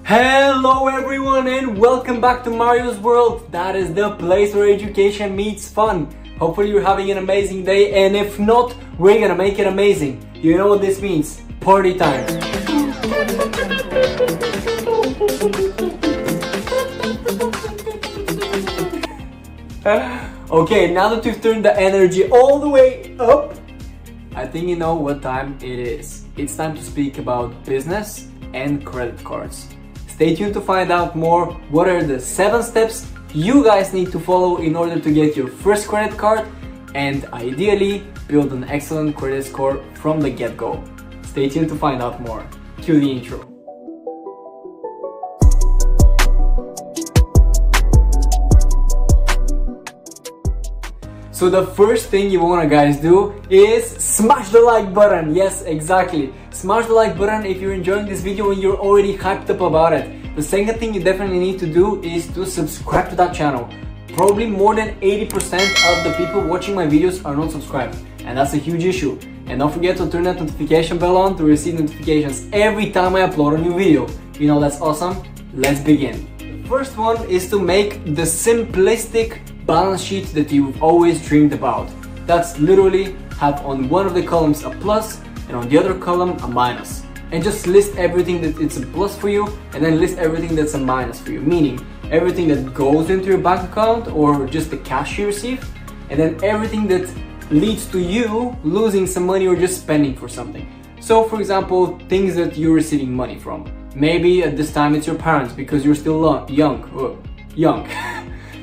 Hello everyone and welcome back to Mario's World. That is the place where education meets fun. Hopefully you're having an amazing day, and if not, we're gonna make it amazing. You know what this means? Party time. Okay, now that we've turned the energy all the way up, I think you know what time it is. It's time to speak about business and credit cards. Stay tuned to find out more what are the 7 steps you guys need to follow in order to get your first credit card and ideally build an excellent credit score from the get-go. Stay tuned to find out more. Cue the intro. So the first thing you wanna guys do is smash the like button. Yes, exactly. Smash the like button if you're enjoying this video and you're already hyped up about it. The second thing you definitely need to do is to subscribe to that channel. Probably more than 80% of the people watching my videos are not subscribed, and that's a huge issue. And don't forget to turn that notification bell on to receive notifications every time I upload a new video. You know that's awesome? Let's begin. The first one is to make the simplistic balance sheet that you've always dreamed about. That's literally have on one of the columns a plus and on the other column a minus. And just list everything that it's a plus for you and then list everything that's a minus for you. Meaning everything that goes into your bank account or just the cash you receive, and then everything that leads to you losing some money or just spending for something. So for example, things that you're receiving money from. Maybe at this time it's your parents because you're still young.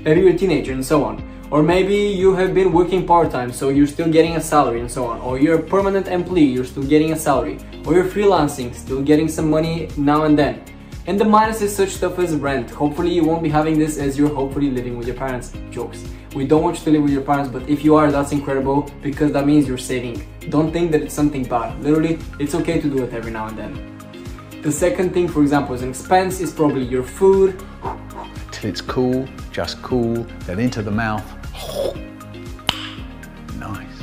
Maybe you're a teenager and so on. Or maybe you have been working part-time, so you're still getting a salary and so on. Or you're a permanent employee, you're still getting a salary. Or you're freelancing, still getting some money now and then. And the minus is such stuff as rent. Hopefully you won't be having this as you're hopefully living with your parents. Jokes. We don't want you to live with your parents, but if you are, that's incredible because that means you're saving. Don't think that it's something bad. Literally, it's okay to do it every now and then. The second thing, for example, as an expense is probably your food. It's cool, just cool, then into the mouth. Nice.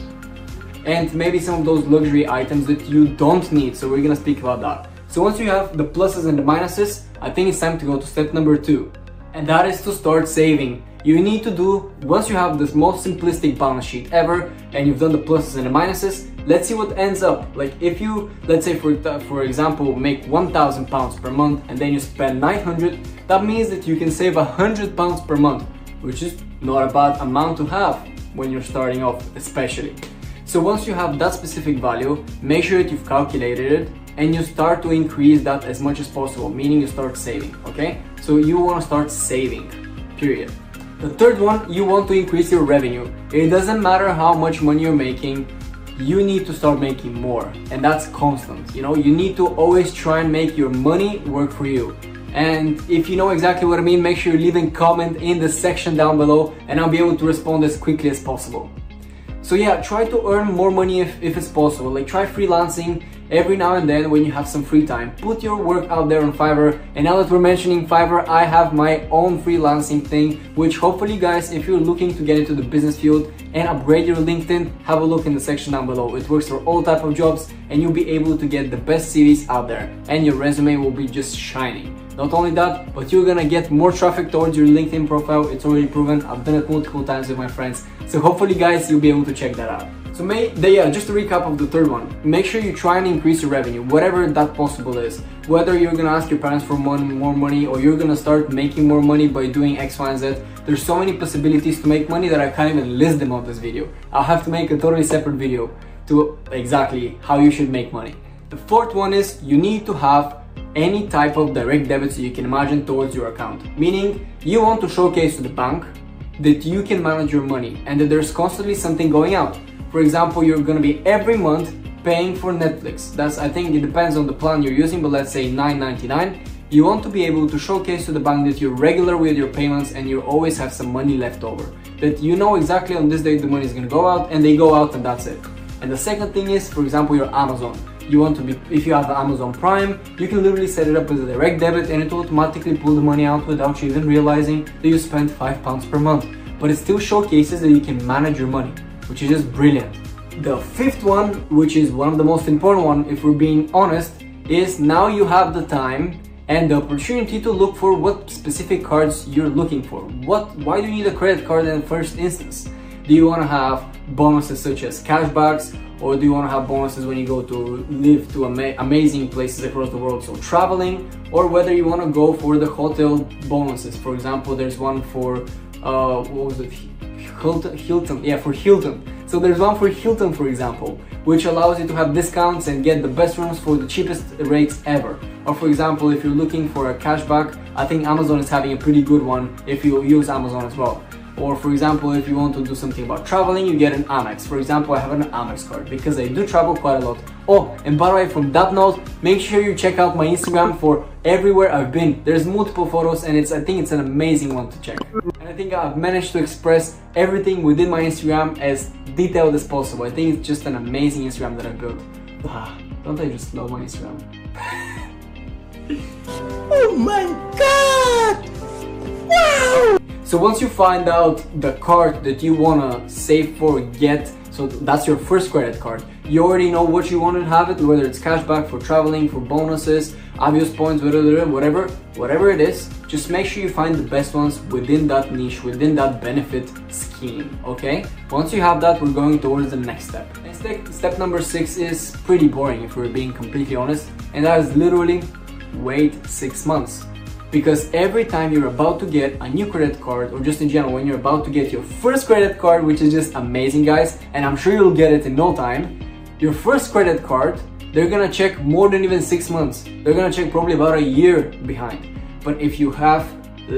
And maybe some of those luxury items that you don't need, so we're gonna speak about that. So once you have the pluses and the minuses, I think it's time to go to step number 2. And that is to start saving. You need to do, once you have this most simplistic balance sheet ever, and you've done the pluses and the minuses, let's see what ends up. Like if you, let's say for example, make £1,000 per month and then you spend 900, that means that you can save £100 per month, which is not a bad amount to have when you're starting off, especially. So once you have that specific value, make sure that you've calculated it and you start to increase that as much as possible, meaning you start saving, okay? So you want to start saving, period. The third one, you want to increase your revenue. It doesn't matter how much money you're making, you need to start making more, and that's constant. You know, you need to always try and make your money work for you. And if you know exactly what I mean, make sure you leave a comment in the section down below and I'll be able to respond as quickly as possible. So yeah, try to earn more money if it's possible. Like try freelancing every now and then when you have some free time. Put your work out there on Fiverr. And now that we're mentioning Fiverr, I have my own freelancing thing, which hopefully guys, if you're looking to get into the business field and upgrade your LinkedIn, have a look in the section down below. It works for all type of jobs and you'll be able to get the best CVs out there and your resume will be just shining. Not only that, but you're gonna get more traffic towards your LinkedIn profile. It's already proven. I've done it multiple times with my friends. So hopefully guys, you'll be able to check that out. So just a recap of the third one. Make sure you try and increase your revenue, whatever that possible is. Whether you're gonna ask your parents for more money or you're gonna start making more money by doing X, Y, and Z. There's so many possibilities to make money that I can't even list them on this video. I'll have to make a totally separate video to exactly how you should make money. The fourth one is you need to have any type of direct debits you can imagine towards your account. Meaning you want to showcase to the bank that you can manage your money and that there's constantly something going out. For example, you're gonna be every month paying for Netflix. I think it depends on the plan you're using, but let's say $9.99. You want to be able to showcase to the bank that you're regular with your payments and you always have some money left over. That you know exactly on this date the money is gonna go out and they go out and that's it. And the second thing is, for example, your Amazon. You want to be, if you have Amazon Prime, you can literally set it up as a direct debit and it will automatically pull the money out without you even realizing that you spent £5 per month. But it still showcases that you can manage your money, which is just brilliant. The fifth one, which is one of the most important one, if we're being honest, is now you have the time and the opportunity to look for what specific cards you're looking for. Why do you need a credit card in the first instance? Do you want to have bonuses such as cashbacks, or do you want to have bonuses when you go to live to amazing places across the world, so traveling, or whether you want to go for the hotel bonuses? For example, there's one for what was it, Hilton, yeah, for Hilton. So there's one for Hilton, for example, which allows you to have discounts and get the best rooms for the cheapest rates ever. Or for example, if you're looking for a cashback, I think Amazon is having a pretty good one if you use Amazon as well. Or for example, if you want to do something about traveling, you get an Amex. For example, I have an Amex card because I do travel quite a lot. Oh, and by the way, from that note, make sure you check out my Instagram for everywhere I've been. There's multiple photos, and I think it's an amazing one to check. And I think I've managed to express everything within my Instagram as detailed as possible. I think it's just an amazing Instagram that I've built. Don't I just love my Instagram? Oh my god! Wow! So once you find out the card that you wanna save for, so that's your first credit card. You already know what you want to have it, whether it's cashback for traveling, for bonuses, obvious points, whatever it is. Just make sure you find the best ones within that niche, within that benefit scheme, okay? Once you have that, we're going towards the next step. And step number 6 is pretty boring if we're being completely honest, and that is literally wait 6 months. Because every time you're about to get a new credit card, or just in general, when you're about to get your first credit card, which is just amazing, guys, and I'm sure you'll get it in no time, your first credit card, they're gonna check more than even 6 months. They're gonna check probably about a year behind. But if you have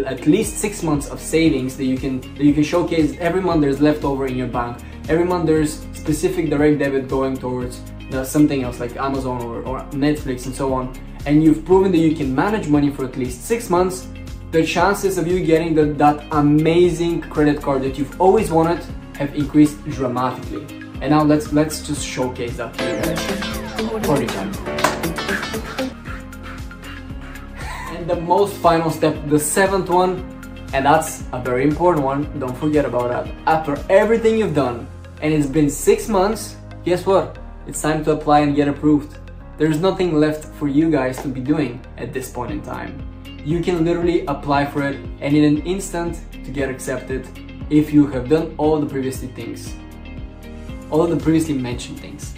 at least 6 months of savings that you can showcase, every month there's leftover in your bank, every month there's specific direct debit going towards something else like Amazon or Netflix and so on, and you've proven that you can manage money for at least 6 months, the chances of you getting that amazing credit card that you've always wanted have increased dramatically. And now let's just showcase that to you guys. Party time. And the most final step, the 7th one, and that's a very important one, don't forget about that. After everything you've done, and it's been 6 months, guess what? It's time to apply and get approved. There's nothing left for you guys to be doing at this point in time. You can literally apply for it, and in an instant to get accepted if you have done all the previously mentioned things.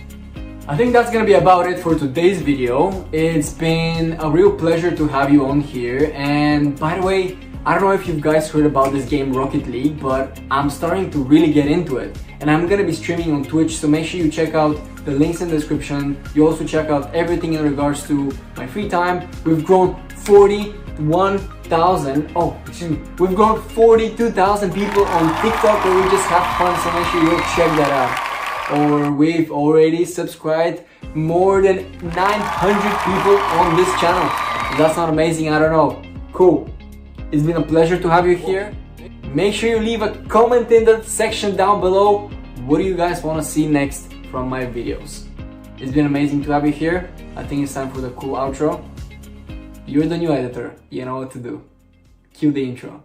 I think that's gonna be about it for today's video. It's been a real pleasure to have you on here, and by the way, I don't know if you guys heard about this game Rocket League, but I'm starting to really get into it, and I'm gonna be streaming on Twitch, so make sure you check out the links in the description. You also check out everything in regards to my free time. We've grown 41,000, we've grown 42,000 people on TikTok where we just have fun, so make sure you go check that out. Or we've already subscribed more than 900 people on this channel. If that's not amazing, I don't know. Cool. It's been a pleasure to have you here. Make sure you leave a comment in the section down below. What do you guys want to see next from my videos? It's been amazing to have you here. I think it's time for the cool outro. You're the new editor. You know what to do. Cue the intro.